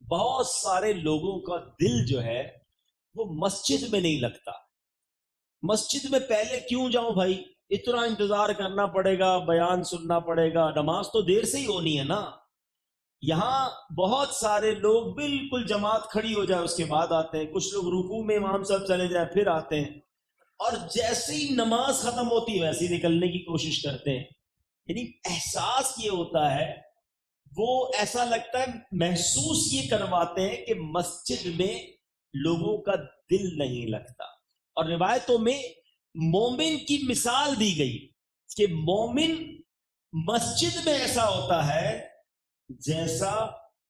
بہت سارے لوگوں کا دل جو ہے وہ مسجد میں نہیں لگتا. مسجد میں پہلے کیوں جاؤں بھائی، اتنا انتظار کرنا پڑے گا، بیان سننا پڑے گا، نماز تو دیر سے ہی ہونی ہے نا. یہاں بہت سارے لوگ بالکل جماعت کھڑی ہو جائے اس کے بعد آتے ہیں، کچھ لوگ رکوع میں امام صاحب چلے جائیں پھر آتے ہیں، اور جیسے ہی نماز ختم ہوتی ہے ویسے ہی نکلنے کی کوشش کرتے ہیں. یعنی احساس یہ ہوتا ہے، وہ ایسا لگتا ہے، محسوس یہ کرواتے ہیں کہ مسجد میں لوگوں کا دل نہیں لگتا. اور روایتوں میں مومن کی مثال دی گئی کہ مومن مسجد میں ایسا ہوتا ہے جیسا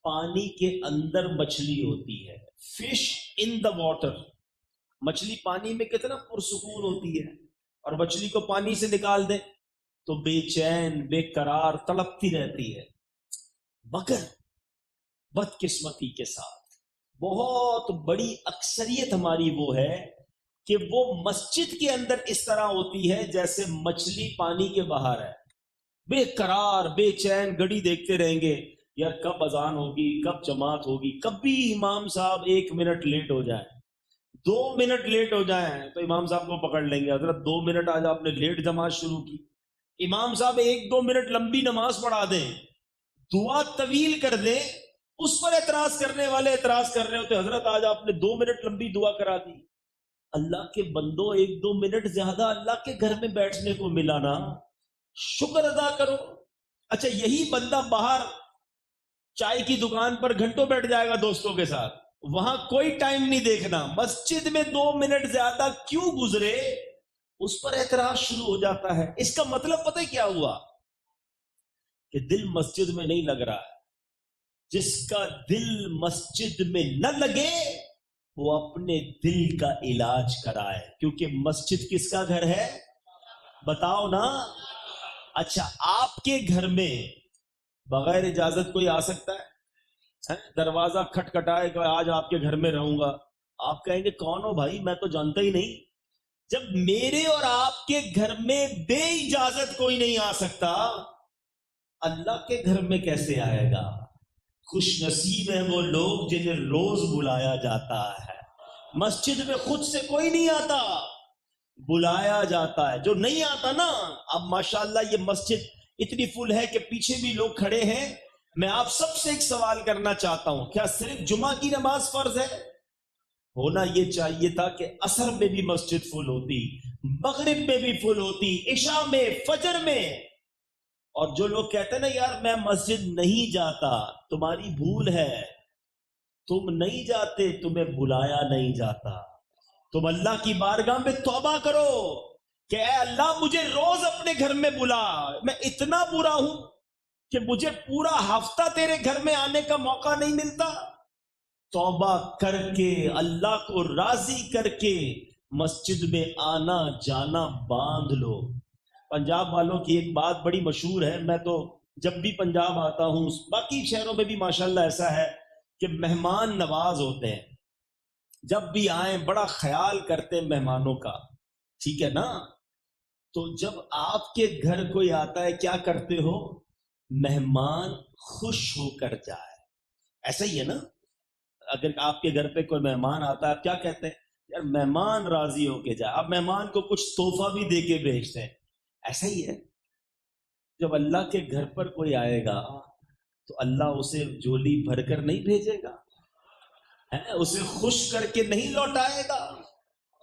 پانی کے اندر مچھلی ہوتی ہے. فش ان دا واٹر، مچھلی پانی میں کتنا پرسکون ہوتی ہے، اور مچھلی کو پانی سے نکال دیں تو بے چین بے قرار تڑپتی رہتی ہے. مگر بدقسمتی کے ساتھ بہت بڑی اکثریت ہماری وہ ہے کہ وہ مسجد کے اندر اس طرح ہوتی ہے جیسے مچھلی پانی کے باہر ہے، بے قرار بے چین گھڑی دیکھتے رہیں گے، یار کب اذان ہوگی، کب جماعت ہوگی. کبھی امام صاحب 1 منٹ لیٹ ہو جائیں، 2 منٹ لیٹ ہو جائیں تو امام صاحب کو پکڑ لیں گے، حضرت 2 منٹ آج آپ نے لیٹ جماعت شروع کی. امام صاحب 1-2 منٹ لمبی نماز پڑھا دیں، دعا طویل کر دیں، اس پر اعتراض کرنے والے اعتراض کر رہے ہوتے، حضرت آج آپ نے 2 منٹ لمبی دعا کرا دی. اللہ کے بندو 1-2 منٹ زیادہ اللہ کے گھر میں بیٹھنے کو ملا نا، شکر ادا کرو. اچھا یہی بندہ باہر چائے کی دکان پر گھنٹوں بیٹھ جائے گا دوستوں کے ساتھ، وہاں کوئی ٹائم نہیں دیکھنا، مسجد میں 2 منٹ زیادہ کیوں گزرے اس پر اعتراض شروع ہو جاتا ہے. اس کا مطلب پتہ کیا ہوا کہ دل مسجد میں نہیں لگ رہا ہے. جس کا دل مسجد میں نہ لگے وہ اپنے دل کا علاج کرائے، کیونکہ مسجد کس کا گھر ہے بتاؤ نا. اچھا آپ کے گھر میں بغیر اجازت کوئی آ سکتا ہے؟ دروازہ کھٹکھٹائے کہ آج آپ کے گھر میں رہوں گا، آپ کہیں گے کون ہو بھائی، میں تو جانتا ہی نہیں. جب میرے اور آپ کے گھر میں بے اجازت کوئی نہیں آ سکتا، اللہ کے گھر میں کیسے آئے گا؟ خوش نصیب ہیں وہ لوگ جنہیں روز بلایا جاتا ہے. مسجد میں خود سے کوئی نہیں آتا، بلایا جاتا ہے. جو نہیں آتا نا، اب ماشاءاللہ یہ مسجد اتنی فل ہے کہ پیچھے بھی لوگ کھڑے ہیں. میں آپ سب سے ایک سوال کرنا چاہتا ہوں، کیا صرف جمعہ کی نماز فرض ہے؟ ہونا یہ چاہیے تھا کہ عصر میں بھی مسجد فل ہوتی، مغرب میں بھی فل ہوتی، عشاء میں، فجر میں. اور جو لوگ کہتے ہیں نا یار میں مسجد نہیں جاتا، تمہاری بھول ہے. تم نہیں جاتے، تمہیں بلایا نہیں جاتا. تم اللہ کی بارگاہ میں توبہ کرو کہ اے اللہ مجھے روز اپنے گھر میں بلا، میں اتنا برا ہوں کہ مجھے پورا ہفتہ تیرے گھر میں آنے کا موقع نہیں ملتا. توبہ کر کے اللہ کو راضی کر کے مسجد میں آنا جانا باندھ لو. پنجاب والوں کی ایک بات بڑی مشہور ہے، میں تو جب بھی پنجاب آتا ہوں، باقی شہروں میں بھی ماشاءاللہ ایسا ہے کہ مہمان نواز ہوتے ہیں، جب بھی آئیں بڑا خیال کرتے ہیں مہمانوں کا، ٹھیک ہے نا. تو جب آپ کے گھر کوئی آتا ہے کیا کرتے ہو؟ مہمان خوش ہو کر جائے. ایسا ہی ہے نا، اگر آپ کے گھر پہ کوئی مہمان آتا ہے آپ کیا کہتے ہیں؟ یار مہمان راضی ہو کے جائے. آپ مہمان کو کچھ تحفہ بھی دے کے بھیجتے ہیں. ایسا ہی ہے، جب اللہ کے گھر پر کوئی آئے گا تو اللہ اسے جولی بھر کر نہیں بھیجے گا، اسے خوش کر کے نہیں لوٹائے گا.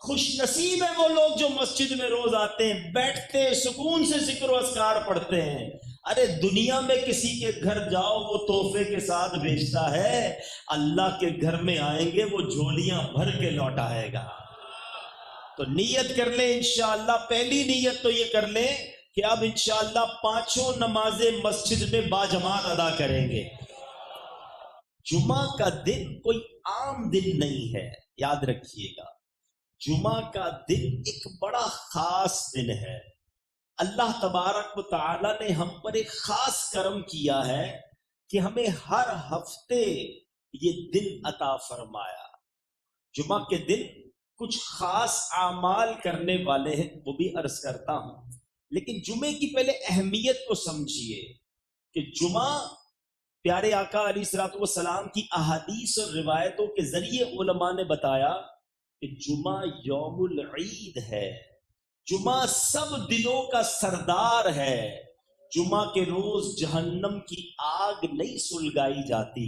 خوش نصیب ہیں وہ لوگ جو مسجد میں روز آتے ہیں، بیٹھتے سکون سے ذکر و اذکار پڑھتے ہیں. ارے دنیا میں کسی کے گھر جاؤ وہ تحفے کے ساتھ بھیجتا ہے، اللہ کے گھر میں آئیں گے وہ جھولیاں بھر کے لوٹائے گا. تو نیت کر لیں انشاءاللہ. پہلی نیت تو یہ کر لیں کہ اب انشاءاللہ 5 نمازیں مسجد میں باجماعت ادا کریں گے. جمعہ کا دن کوئی عام دن نہیں ہے، یاد رکھیے گا. جمعہ کا دن ایک بڑا خاص دن ہے. اللہ تبارک و تعالی نے ہم پر ایک خاص کرم کیا ہے کہ ہمیں ہر ہفتے یہ دن عطا فرمایا. جمعہ کے دن کچھ خاص اعمال کرنے والے ہیں، وہ بھی عرض کرتا ہوں، لیکن جمعے کی پہلے اہمیت کو سمجھیے کہ جمعہ پیارے آقا علیہ الصلوۃ والسلام کی احادیث اور روایتوں کے ذریعے علماء نے بتایا کہ جمعہ یوم العید ہے، جمعہ سب دنوں کا سردار ہے، جمعہ کے روز جہنم کی آگ نہیں سلگائی جاتی،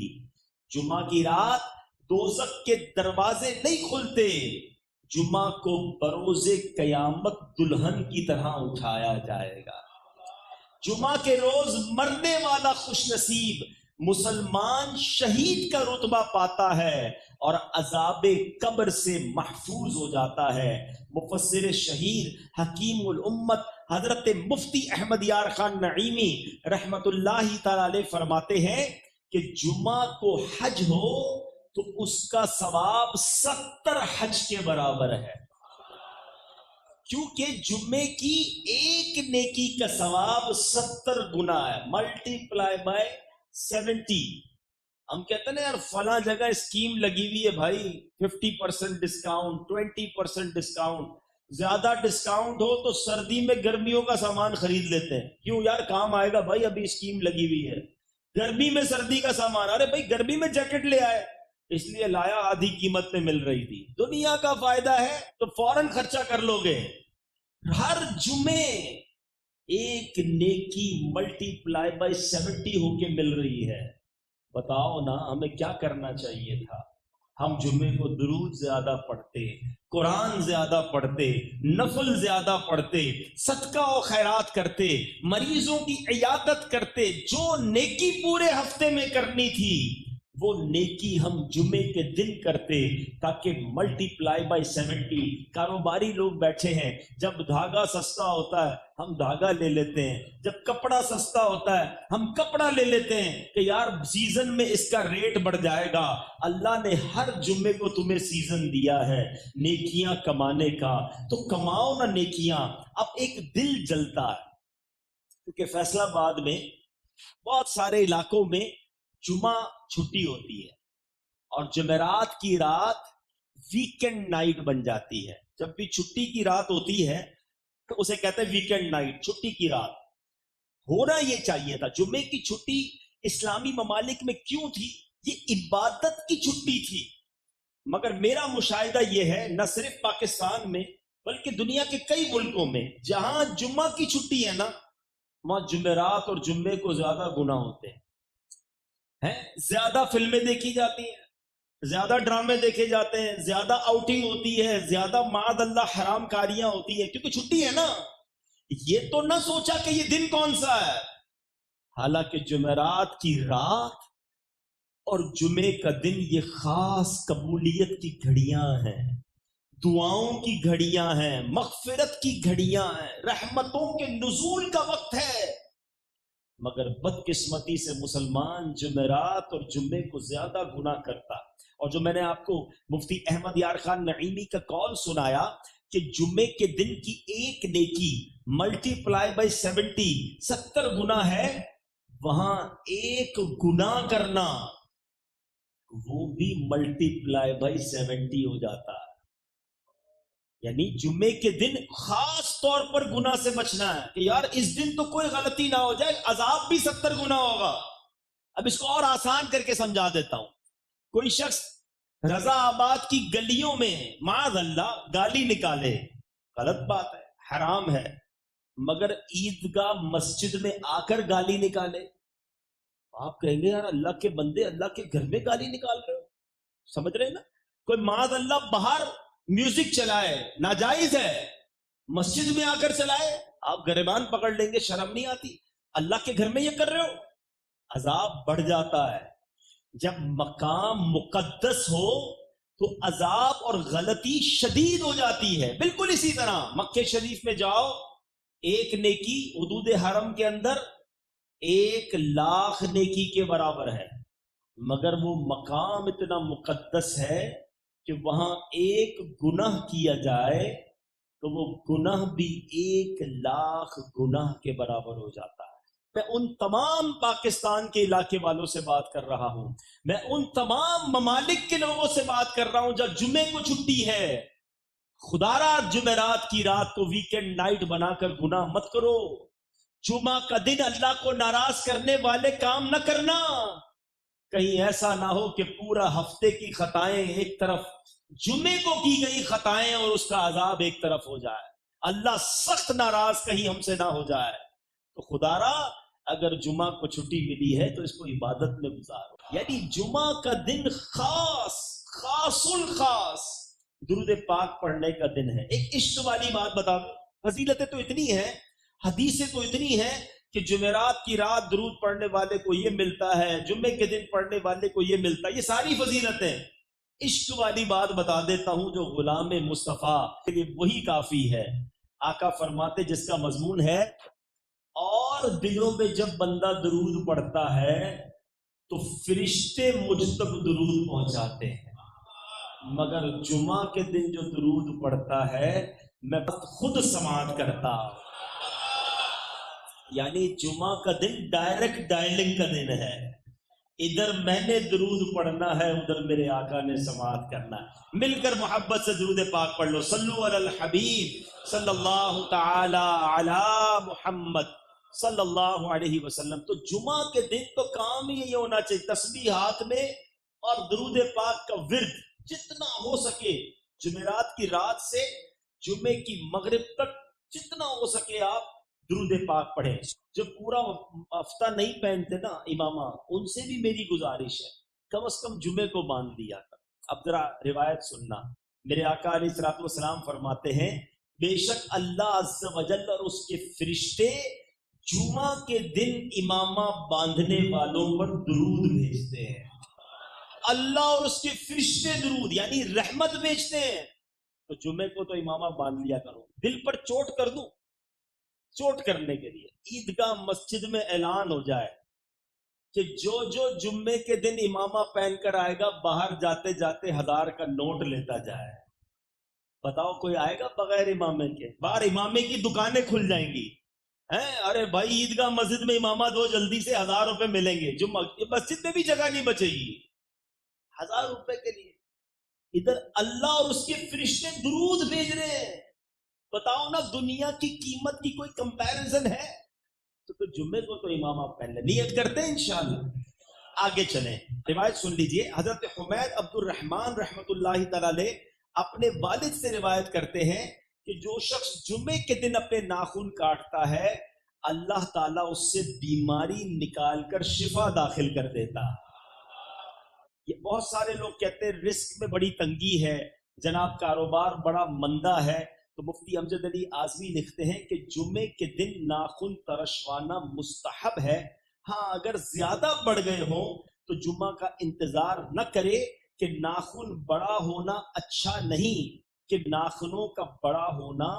جمعہ کی رات دوزخ کے دروازے نہیں کھلتے، جمعہ کو بروز قیامت دلہن کی طرح اٹھایا جائے گا، جمعہ کے روز مرنے والا خوش نصیب مسلمان شہید کا رتبہ پاتا ہے اور عذاب قبر سے محفوظ ہو جاتا ہے۔ مفسر شہید حکیم الامت حضرت مفتی احمد یار خان نعیمی رحمت اللہ تعالی علیہ فرماتے ہیں کہ جمعہ کو حج ہو تو اس کا ثواب 70 حج کے برابر ہے، کیونکہ جمعے کی ایک نیکی کا ثواب 70 گنا ہے، ملٹی پلائی بائی 70۔ ہم کہتے ہیں نا یار فلاں جگہ اسکیم لگی ہوئی ہے بھائی 50% ڈسکاؤنٹ 20% ڈسکاؤنٹ، زیادہ ڈسکاؤنٹ ہو تو سردی میں گرمیوں کا سامان خرید لیتے ہیں، کیوں یار کام آئے گا بھائی، ابھی اسکیم لگی ہوئی ہے۔ گرمی میں سردی کا سامان، ارے بھائی گرمی میں جیکٹ لے آئے، اس لیے لایا آدھی قیمت میں مل رہی تھی، دنیا کا فائدہ ہے تو فوراً خرچہ کر لو گے۔ ہر جمعے ایک نیکی ملٹی پلائی بائی 70 ہو کے مل رہی ہے۔ بتاؤ نا ہمیں کیا کرنا چاہیے تھا؟ ہم جمعے کو درود زیادہ پڑھتے، قرآن زیادہ پڑھتے، نفل زیادہ پڑھتے، صدقہ و خیرات کرتے، مریضوں کی عیادت کرتے، جو نیکی پورے ہفتے میں کرنی تھی وہ نیکی ہم جمعے کے دن کرتے تاکہ ملٹی پلائی بائی 70۔ کاروباری لوگ بیٹھے ہیں، جب دھاگا سستا ہوتا ہے ہم دھاگا لے لیتے ہیں، جب کپڑا سستا ہوتا ہے ہم کپڑا لے لیتے ہیں کہ یار سیزن میں اس کا ریٹ بڑھ جائے گا۔ اللہ نے ہر جمعے کو تمہیں سیزن دیا ہے نیکیاں کمانے کا، تو کماؤ نا نیکیاں۔ اب ایک دل جلتا ہے کیونکہ فیصل آباد میں بہت سارے علاقوں میں جمعہ چھٹی ہوتی ہے اور جمعرات کی رات ویکینڈ نائٹ بن جاتی ہے۔ جب بھی چھٹی کی رات ہوتی ہے تو اسے کہتے ہیں ویکینڈ نائٹ، چھٹی کی رات۔ ہونا یہ چاہیے تھا، جمعے کی چھٹی اسلامی ممالک میں کیوں تھی؟ یہ عبادت کی چھٹی تھی، مگر میرا مشاہدہ یہ ہے نہ صرف پاکستان میں بلکہ دنیا کے کئی ملکوں میں جہاں جمعہ کی چھٹی ہے نا وہاں جمعرات اور جمعے کو زیادہ گناہ ہوتے ہیں، زیادہ فلمیں دیکھی جاتی ہیں، زیادہ ڈرامے دیکھے جاتے ہیں، زیادہ آؤٹنگ ہوتی ہے، زیادہ معاذ اللہ حرام کاریاں ہوتی ہیں، کیونکہ چھٹی ہے نا۔ یہ تو نہ سوچا کہ یہ دن کون سا ہے، حالانکہ جمعرات کی رات اور جمعے کا دن یہ خاص قبولیت کی گھڑیاں ہیں، دعاؤں کی گھڑیاں ہیں، مغفرت کی گھڑیاں ہیں، رحمتوں کے نزول کا وقت ہے۔ مگر بدقسمتی سے مسلمان جمعرات اور جمعے کو زیادہ گناہ کرتا، اور جو میں نے آپ کو مفتی احمد یار خان نعیمی کا قول سنایا کہ جمعے کے دن کی ایک نیکی ملٹی پلائی بائی 70 گناہ ہے، وہاں ایک گناہ کرنا وہ بھی ملٹی پلائی بائی 70 ہو جاتا ہے۔ یعنی جمعے کے دن خاص طور پر گناہ سے بچنا ہے کہ یار اس دن تو کوئی غلطی نہ ہو جائے، عذاب بھی 70 گنا ہوگا۔ اب اس کو اور آسان کر کے سمجھا دیتا ہوں۔ کوئی شخص رضا آباد کی گلیوں میں معاذ اللہ گالی نکالے، غلط بات ہے، حرام ہے، مگر عیدگاہ مسجد میں آ کر گالی نکالے، آپ کہیں گے یار اللہ کے بندے اللہ کے گھر میں گالی نکال رہے ہو، سمجھ رہے ہیں نا؟ کوئی معاذ اللہ باہر میوزک چلائے، ناجائز ہے، مسجد میں آ کر چلائے، آپ گریبان پکڑ لیں گے، شرم نہیں آتی؟ اللہ کے گھر میں یہ کر رہے ہو، عذاب بڑھ جاتا ہے۔ جب مقام مقدس ہو تو عذاب اور غلطی شدید ہو جاتی ہے۔ بالکل اسی طرح مکہ شریف میں جاؤ، ایک نیکی حدود حرم کے اندر 1,00,000 نیکی کے برابر ہے، مگر وہ مقام اتنا مقدس ہے کہ وہاں ایک گناہ کیا جائے تو وہ گناہ بھی 1,00,000 گناہ کے برابر ہو جاتا ہے۔ میں ان تمام پاکستان کے علاقے والوں سے بات کر رہا ہوں، میں ان تمام ممالک کے لوگوں سے بات کر رہا ہوں جہاں جمعے کو چھٹی ہے، خدا را جمعرات کی رات کو ویکینڈ نائٹ بنا کر گناہ مت کرو۔ جمعہ کا دن اللہ کو ناراض کرنے والے کام نہ کرنا۔ کہیں ایسا نہ ہو کہ پورا ہفتے کی خطائیں ایک طرف، جمعے کو کی گئی خطائیں اور اس کا عذاب ایک طرف ہو جائے، اللہ سخت ناراض کہیں ہم سے نہ ہو جائے۔ تو خدا را اگر جمعہ کو چھٹی ملی ہے تو اس کو عبادت میں گزارو، یعنی جمعہ کا دن خاص خاص الخاص درود پاک پڑھنے کا دن ہے۔ ایک عشق والی بات بتا دو، فضیلتیں تو اتنی ہیں، حدیثیں تو اتنی ہیں کہ جمعرات کی رات درود پڑھنے والے کو یہ ملتا ہے، جمعے کے دن پڑھنے والے کو یہ ملتا ہے، یہ ساری فضیلتیں۔ عشق والی بات بتا دیتا ہوں جو غلام مصطفیٰ کے لیے وہی کافی ہے۔ آقا فرماتے جس کا مضمون ہے، اور دنوں میں جب بندہ درود پڑھتا ہے تو فرشتے مجھ تک درود پہنچاتے ہیں، مگر جمعہ کے دن جو درود پڑھتا ہے میں خود سماعت کرتا ہوں۔ یعنی جمعہ کا دن ڈائریکٹ ڈائلنگ کا دن ہے، ادھر میں نے درود پڑھنا ہے، ادھر میرے آقا نے سماعت کرنا ہے۔ مل کر محبت سے درود پاک پڑھ لو، صلو علی الحبیب صلی اللہ تعالی علی محمد صلی اللہ علیہ وسلم۔ تو جمعہ کے دن تو کام ہی یہ ہونا چاہیے، تسبیح ہاتھ میں اور درود پاک کا ورد جتنا ہو سکے، جمعرات کی رات سے جمعے کی مغرب تک جتنا ہو سکے آپ درود پاک پڑھیں۔ جو پورا ہفتہ نہیں پہنتے نا امامہ، ان سے بھی میری گزارش ہے کم از کم جمعے کو باندھ لیا کر۔ اب ذرا روایت سننا، میرے آقا علیہ الصلوۃ والسلام فرماتے ہیں بے شک اللہ عز و جل اور اس کے فرشتے جمعہ کے دن امامہ باندھنے والوں پر درود بھیجتے ہیں۔ اللہ اور اس کے فرشتے درود یعنی رحمت بھیجتے ہیں۔ تو جمعے کو تو امامہ باندھ لیا کرو، دل پر چوٹ کر دوں، چوٹ کرنے کے لیے عیدگاہ مسجد میں اعلان ہو جائے کہ جو جمعے کے دن امامہ پہن کر آئے گا باہر جاتے جاتے 1000 کا نوٹ لیتا جائے۔ بتاؤ کوئی آئے گا بغیر امامے کے؟ باہر امامے کی دکانیں کھل جائیں گی، ہیں ارے بھائی عیدگاہ مسجد میں امامہ دو جلدی سے 1000 روپے ملیں گے، جمعہ مسجد میں بھی جگہ نہیں بچے گی 1000 روپے کے لیے۔ ادھر اللہ اور اس کے فرشتے درود بھیج رہے ہیں، بتاؤ نا دنیا کی قیمت کی کوئی کمپیریزن ہے؟ تو جمعے کو تو امامہ پہلے نیت کرتے ہیں انشاءاللہ۔ آگے چلیں، روایت سن لیجئے۔ حضرت حمید عبد الرحمن رحمت اللہ تعالی علیہ اپنے والد سے روایت کرتے ہیں کہ جو شخص جمعے کے دن اپنے ناخن کاٹتا ہے اللہ تعالیٰ اس سے بیماری نکال کر شفا داخل کر دیتا۔ یہ بہت سارے لوگ کہتے ہیں رزق میں بڑی تنگی ہے جناب، کاروبار بڑا مندہ ہے، تو مفتی امجد علی اعظمی لکھتے ہیں کہ جمعے کے دن ناخن ترشوانا مستحب ہے، ہاں اگر زیادہ بڑھ گئے ہوں تو جمعہ کا انتظار نہ کرے کہ ناخن بڑا ہونا اچھا نہیں، کہ ناخنوں کا بڑا ہونا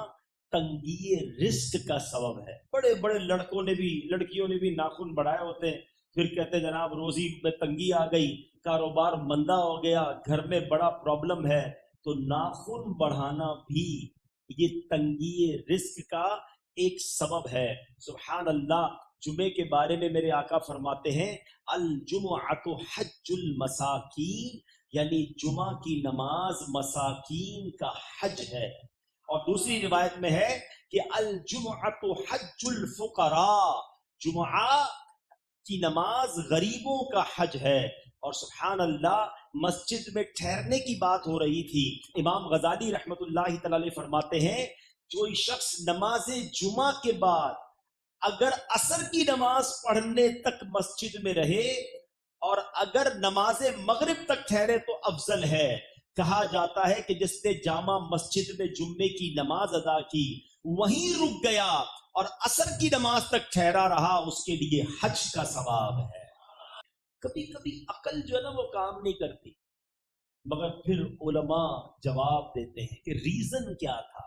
تنگی رزق کا سبب ہے۔ بڑے بڑے لڑکوں نے بھی لڑکیوں نے بھی ناخن بڑھائے ہوتے ہیں، پھر کہتے ہیں جناب روزی میں تنگی آ گئی، کاروبار مندہ ہو گیا، گھر میں بڑا پرابلم ہے۔ تو ناخن بڑھانا بھی یہ تنگی رزق کا ایک سبب ہے۔ سبحان اللہ۔ جمعے کے بارے میں میرے آقا فرماتے ہیں الجمعۃ حج المساکین، یعنی جمعہ کی نماز مساکین کا حج ہے۔ اور دوسری روایت میں ہے کہ الجمعۃ حج الفقراء، جمعہ کی نماز غریبوں کا حج ہے۔ اور سبحان اللہ، مسجد میں ٹھہرنے کی بات ہو رہی تھی، امام غزالی رحمت اللہ تعالی علیہ فرماتے ہیں جو شخص نماز جمعہ کے بعد اگر عصر کی نماز پڑھنے تک مسجد میں رہے اور اگر نماز مغرب تک ٹھہرے تو افضل ہے۔ کہا جاتا ہے کہ جس نے جامع مسجد میں جمعے کی نماز ادا کی وہیں رک گیا اور عصر کی نماز تک ٹھہرا رہا، اس کے لیے حج کا ثواب ہے۔ کبھی کبھی عقل جو ہے نا وہ کام نہیں کرتی، مگر پھر علماء جواب دیتے ہیں کہ ریزن کیا تھا،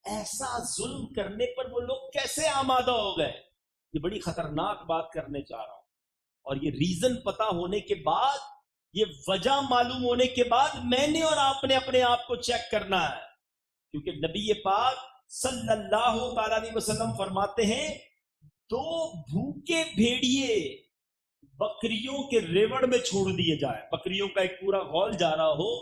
ایسا ظلم کرنے پر وہ لوگ کیسے آمادہ ہو گئے۔ یہ بڑی خطرناک بات کرنے چاہ رہا ہوں، اور یہ ریزن پتا ہونے کے بعد، یہ وجہ معلوم ہونے کے بعد میں نے اور آپ نے اپنے آپ کو چیک کرنا ہے، کیونکہ نبی پاک صلی اللہ تعالی علیہ وسلم فرماتے ہیں دو بھوکے بھیڑیے بکریوں کے ریوڑ میں چھوڑ دیے جائے، بکریوں کا ایک پورا غول جا رہا ہو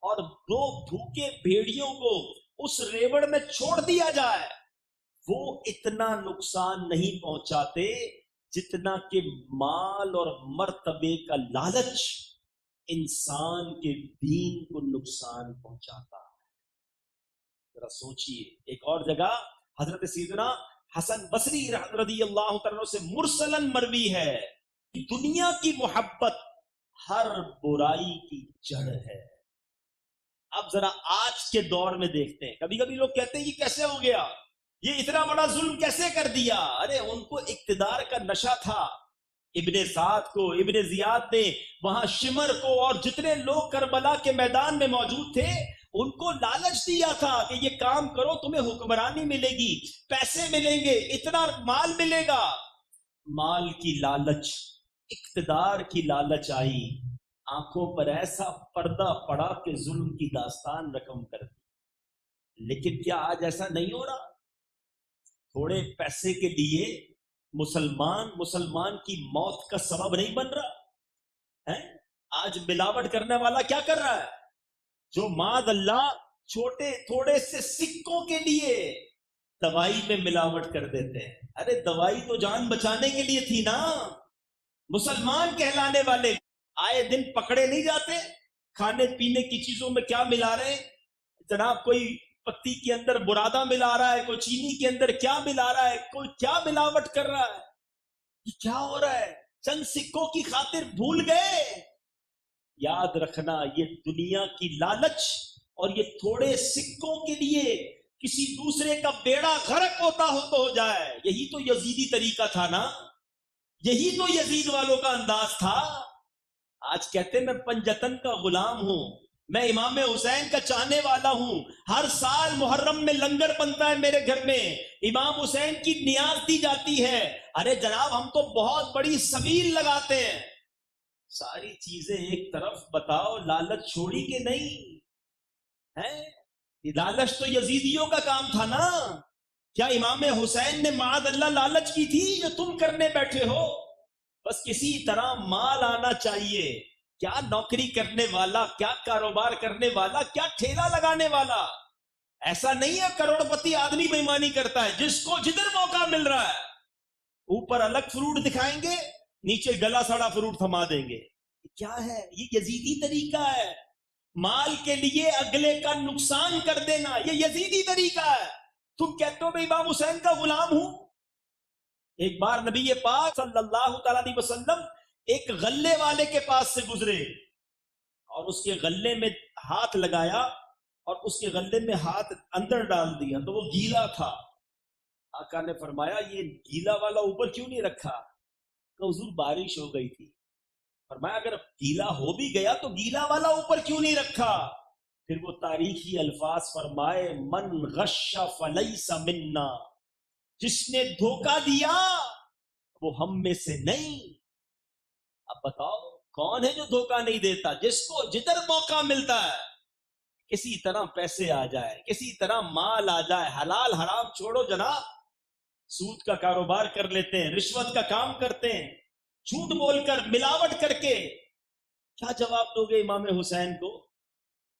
اور دو بھوکے بھیڑیوں کو اس ریوڑ میں چھوڑ دیا جائے، وہ اتنا نقصان نہیں پہنچاتے جتنا کہ مال اور مرتبے کا لالچ انسان کے دین کو نقصان پہنچاتا ہے. ذرا سوچئے. ایک اور جگہ حضرت سیدنا حسن بصری رضی اللہ تعالیٰ سے مرسلن مروی ہے کہ دنیا کی محبت ہر برائی کی جڑ ہے. اب ذرا آج کے دور میں دیکھتے ہیں. کبھی کبھی لوگ کہتے ہیں یہ کیسے ہو گیا, یہ اتنا بڑا ظلم کیسے کر دیا. ارے ان کو اقتدار کا نشہ تھا. ابن سعد کو, ابن زیاد نے وہاں شمر کو اور جتنے لوگ کربلا کے میدان میں موجود تھے ان کو لالچ دیا تھا کہ یہ کام کرو تمہیں حکمرانی ملے گی, پیسے ملیں گے, اتنا مال ملے گا. مال کی لالچ, اقتدار کی لالچ آئی, آنکھوں پر ایسا پردہ پڑا کہ ظلم کی داستان رقم کر دی. لیکن کیا آج ایسا نہیں ہو رہا؟ تھوڑے پیسے کے لیے مسلمان کی موت کا سبب نہیں بن رہا ہے. آج ملاوٹ کرنے والا کیا کر رہا ہے؟ جو معاذ اللہ چھوٹے تھوڑے سے سکوں کے لیے دوائی میں ملاوٹ کر دیتے ہیں. ارے دوائی تو جان بچانے کے لیے تھی نا. مسلمان کہلانے والے آئے دن پکڑے نہیں جاتے کھانے پینے کی چیزوں میں کیا ملا رہے ہیں جناب. کوئی پتی کے اندر برادہ ملا رہا ہے, کوئی چینی کے اندر کیا ملا رہا ہے, کوئی کیا ملاوٹ کر رہا ہے. یہ کیا ہو رہا ہے؟ چند سکوں کی خاطر بھول گئے. یاد رکھنا, یہ دنیا کی لالچ اور یہ تھوڑے سکوں کے لیے کسی دوسرے کا بیڑا غرق ہوتا ہو تو ہو جائے. یہی تو یزیدی طریقہ تھا نا, یہی تو یزید والوں کا انداز تھا. آج کہتے میں پنجتن کا غلام ہوں, میں امام حسین کا چاہنے والا ہوں, ہر سال محرم میں لنگر بنتا ہے میرے گھر میں, امام حسین کی نیاز دی جاتی ہے. ارے جناب ہم تو بہت بڑی سبیل لگاتے ہیں. ساری چیزیں ایک طرف, بتاؤ لالچ چھوڑی کہ نہیں ہے؟ لالچ تو یزیدیوں کا کام تھا نا. کیا امام حسین نے معاذ اللہ لالچ کی تھی جو تم کرنے بیٹھے ہو؟ بس کسی طرح مال آنا چاہیے. کیا نوکری کرنے والا, کیا کاروبار کرنے والا, کیا ٹھیلا لگانے والا, ایسا نہیں ہے کروڑ پتی آدمی بےایمانی کرتا ہے. جس کو جدھر موقع مل رہا ہے اوپر الگ فروٹ دکھائیں گے, نیچے گلا سڑا فروٹ تھما دیں گے. کیا ہے یہ؟ یزیدی طریقہ ہے. مال کے لیے اگلے کا نقصان کر دینا یہ یزیدی طریقہ ہے. تم کہتے ہو میں امام حسین کا غلام ہوں. ایک بار نبی پاک صلی اللہ تعالی علیہ وسلم ایک غلے والے کے پاس سے گزرے اور اس کے غلے میں ہاتھ لگایا اور اس کے غلے میں ہاتھ اندر ڈال دیا تو وہ گیلا تھا. آقا نے فرمایا یہ گیلا والا اوپر کیوں نہیں رکھا؟ کہ حضور بارش ہو گئی تھی. فرمایا اگر گیلا ہو بھی گیا تو گیلا والا اوپر کیوں نہیں رکھا؟ پھر وہ تاریخی الفاظ فرمائے, من غش فلیس منا, جس نے دھوکہ دیا وہ ہم میں سے نہیں. اب بتاؤ کون ہے جو دھوکہ نہیں دیتا؟ جس کو جدھر موقع ملتا ہے کسی طرح پیسے آ جائے, کسی طرح مال آ جائے. حلال حرام چھوڑو جناب, سود کا کاروبار کر لیتے ہیں, رشوت کا کام کرتے ہیں, جھوٹ بول کر, ملاوٹ کر کے. کیا جواب دو گے امام حسین کو؟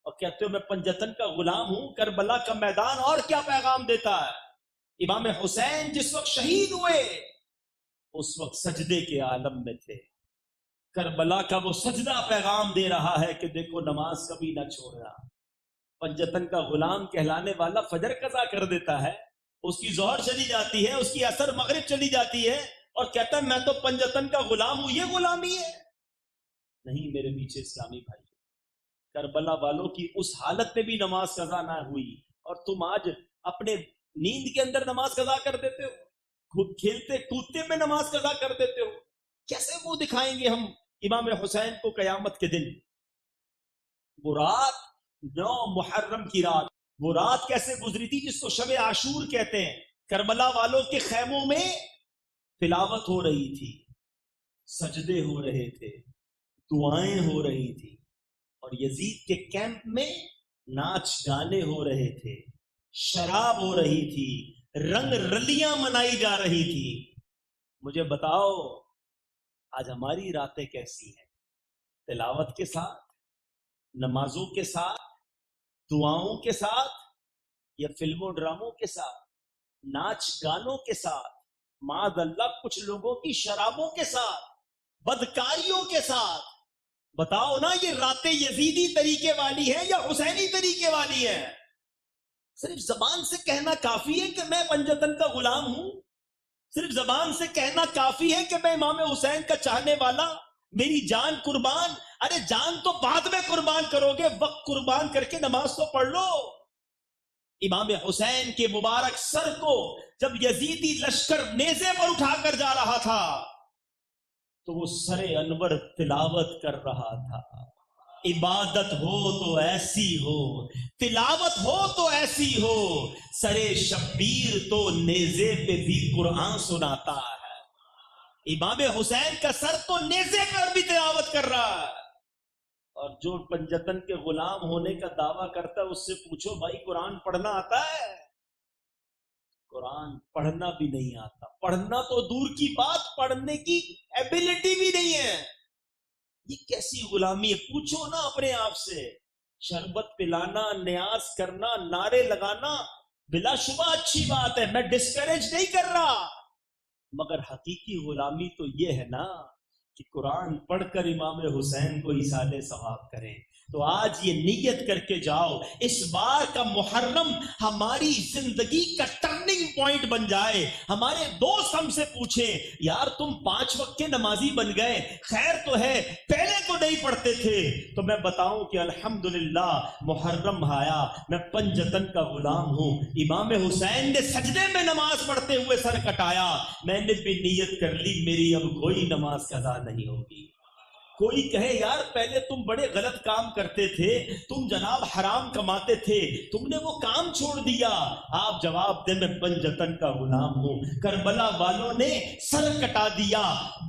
اور کہتے ہو میں پنجتن کا غلام ہوں. کربلا کا میدان اور کیا پیغام دیتا ہے؟ امام حسین جس وقت شہید ہوئے اس وقت سجدے کے عالم میں تھے. کربلا کا وہ سجدہ پیغام دے رہا ہے کہ دیکھو نماز کبھی نہ چھوڑنا. پنجتن کا غلام کہلانے والا فجر قضا کر دیتا ہے, اس کی ظہر چلی جاتی ہے, اس کی عصر مغرب چلی جاتی ہے اور کہتا ہے میں تو پنجتن کا غلام ہوں. یہ غلامی ہے؟ نہیں میرے پیچھے اسلامی بھائی, کربلا والوں کی اس حالت میں بھی نماز قضا نہ ہوئی اور تم آج اپنے نیند کے اندر نماز قضا کر دیتے ہو, خود کھیلتے کودتے میں نماز قضا کر دیتے ہو. کیسے وہ دکھائیں گے ہم امام حسین کو قیامت کے دن؟ وہ رات 9 محرم کی رات, وہ رات کیسے گزری تھی جس کو شب عاشور کہتے ہیں. کربلا والوں کے خیموں میں تلاوت ہو رہی تھی, سجدے ہو رہے تھے, دعائیں ہو رہی تھی, اور یزید کے کیمپ میں ناچ گانے ہو رہے تھے, شراب ہو رہی تھی, رنگ رلیاں منائی جا رہی تھی. مجھے بتاؤ آج ہماری راتیں کیسی ہیں؟ تلاوت کے ساتھ, نمازوں کے ساتھ, دعاؤں کے ساتھ, یا فلموں ڈراموں کے ساتھ, ناچ گانوں کے ساتھ, معاذ اللہ کچھ لوگوں کی شرابوں کے ساتھ، بدکاریوں کے ساتھ. بتاؤ نا یہ راتیں یزیدی طریقے والی ہے یا حسینی طریقے والی ہے؟ صرف زبان سے کہنا کافی ہے کہ میں پنجتن کا غلام ہوں؟ صرف زبان سے کہنا کافی ہے کہ میں امام حسین کا چاہنے والا، میری جان قربان؟ ارے جان تو بعد میں قربان کرو گے، وقت قربان کر کے نماز تو پڑھ لو. امام حسین کے مبارک سر کو جب یزیدی لشکر نیزے پر اٹھا کر جا رہا تھا تو وہ سر انور تلاوت کر رہا تھا. عبادت ہو تو ایسی ہو، تلاوت ہو تو ایسی ہو، سر شبیر تو نیزے پہ بھی قرآن سناتا ہے. امام حسین کا سر تو نیزے پر بھی تلاوت کر رہا ہے. اور جو پنجتن کے غلام ہونے کا دعویٰ کرتا ہے اس سے پوچھو بھائی قرآن پڑھنا آتا ہے؟ قرآن پڑھنا بھی نہیں آتا. پڑھنا تو دور کی بات، پڑھنے کی ایبیلٹی بھی نہیں ہے. یہ کیسی غلامی ہے؟ پوچھو نا اپنے آپ سے. شربت پلانا، نیاز کرنا، نعرے لگانا بلا شبہ اچھی بات ہے، میں ڈسکریج نہیں کر رہا، مگر حقیقی غلامی تو یہ ہے نا کہ قرآن پڑھ کر امام حسین کو ایصال ثواب کریں. تو آج یہ نیت کر کے جاؤ اس بار کا محرم ہماری زندگی کا ٹرننگ پوائنٹ بن جائے. ہمارے دوست ہم سے پوچھیں یار تم 5 وقت کے نمازی بن گئے، خیر تو ہے، پہلے تو نہیں پڑھتے تھے. تو میں بتاؤں کہ الحمدللہ محرم آیا، میں پنجتن کا غلام ہوں. امام حسین نے سجدے میں نماز پڑھتے ہوئے سر کٹایا، میں نے بھی نیت کر لی میری اب کوئی نماز قضا نہیں ہوگی. کوئی کہے یار پہلے تم بڑے غلط کام کرتے تھے، تم جناب حرام کماتے تھے، تم نے وہ کام چھوڑ دیا. آپ جواب دیں میں پنجتن کا غلام ہوں. کربلا والوں نے سر کٹا دیا،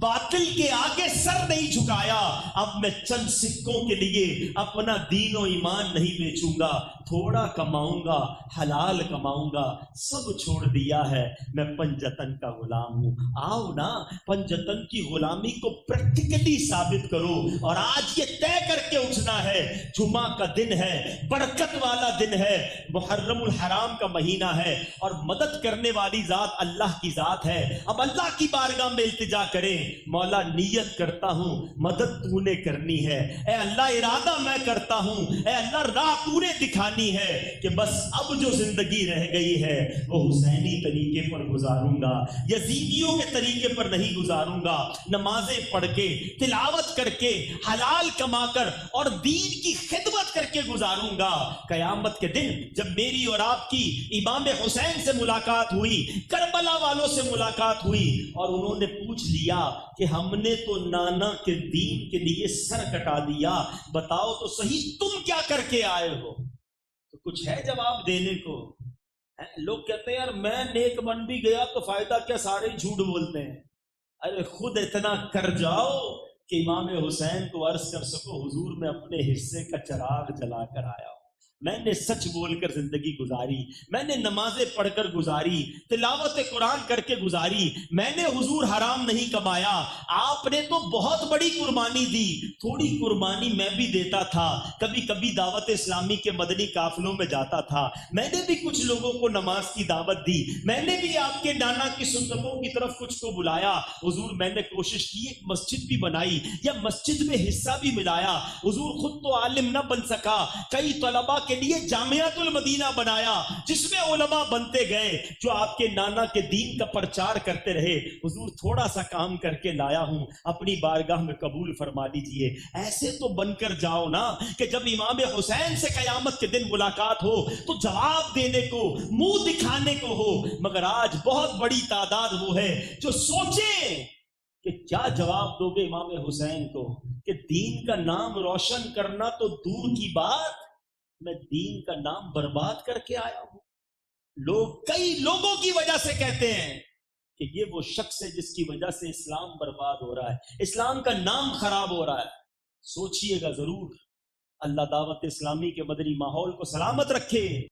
باطل کے آگے سر نہیں جھکایا. اب میں چند سکوں کے لیے اپنا دین و ایمان نہیں بیچوں گا، تھوڑا کماؤں گا، حلال کماؤں گا، سب چھوڑ دیا ہے، میں پنجتن کا غلام ہوں. آؤ نا پنجتن کی غلامی کو پریکٹیکلی ثابت کرو. اور آج یہ طے کر کے اٹھنا ہے، جمعہ کا دن ہے، برکت والا دن ہے، محرم الحرام کا مہینہ ہے، اور مدد کرنے والی ذات اللہ کی ذات ہے. اب اللہ کی بارگاہ میں التجا کریں، مولا نیت کرتا ہوں مدد تو نے کرنی ہے، اے اللہ ارادہ میں کرتا ہوں، اے اللہ راہ تو نے دکھانی ہے کہ بس اب جو زندگی رہ گئی ہے وہ حسینی طریقے پر گزاروں گا، یزیدیوں کے طریقے پر نہیں گزاروں گا. نمازیں پڑھ کے، تلاوت کر کے، حلال کما کر اور دین کی خدمت کر کے گزاروں گا. قیامت کے دن جب میری اور آپ کی امام حسین سے ملاقات ہوئی، کربلا والوں سے ملاقات ہوئی، اور انہوں نے پوچھ لیا کہ ہم نے تو نانا کے دین کے لیے سر کٹا دیا، بتاؤ تو صحیح تم کیا کر کے آئے ہو؟ تو کچھ ہے جواب دینے کو؟ لوگ کہتے ہیں یار میں نیک بن بھی گیا تو فائدہ کیا، سارے جھوٹ بولتے ہیں. ارے خود اتنا کر جاؤ کہ امام حسین کو عرض کر سکو حضور میں اپنے حصے کا چراغ جلا کر آیا ہوں، میں نے سچ بول کر زندگی گزاری، میں نے نمازیں پڑھ کر گزاری، تلاوت قرآن کر کے گزاری، میں نے حضور حرام نہیں کمایا. آپ نے تو بہت بڑی قربانی دی، تھوڑی قربانی میں بھی دیتا تھا. کبھی کبھی دعوت اسلامی کے مدنی قافلوں میں جاتا تھا، میں نے بھی کچھ لوگوں کو نماز کی دعوت دی، میں نے بھی آپ کے نانا کی سنتوں کی طرف کچھ کو بلایا. حضور میں نے کوشش کی ایک مسجد بھی بنائی یا مسجد میں حصہ بھی ملایا. حضور خود تو عالم نہ بن سکا، کئی طلباء کے لیے جامعۃ المدینہ بنایا جس میں علماء بنتے گئے جو آپ کے نانا کے دین کا پرچار کرتے رہے. حضور تھوڑا سا کام کر کے لایا ہوں، اپنی بارگاہ میں قبول فرما لیجئے. ایسے تو بن کر جاؤ نا کہ جب امام حسین سے قیامت کے دن ملاقات ہو تو جواب دینے کو، منہ دکھانے کو ہو. مگر آج بہت بڑی تعداد وہ ہے جو سوچیں کہ کیا جواب دو گے امام حسین کو کہ دین کا نام روشن کرنا تو دور کی بات، میں دین کا نام برباد کر کے آیا ہوں. لوگ کئی لوگوں کی وجہ سے کہتے ہیں کہ یہ وہ شخص ہے جس کی وجہ سے اسلام برباد ہو رہا ہے، اسلام کا نام خراب ہو رہا ہے. سوچئے گا ضرور. اللہ دعوت اسلامی کے مدنی ماحول کو سلامت رکھے.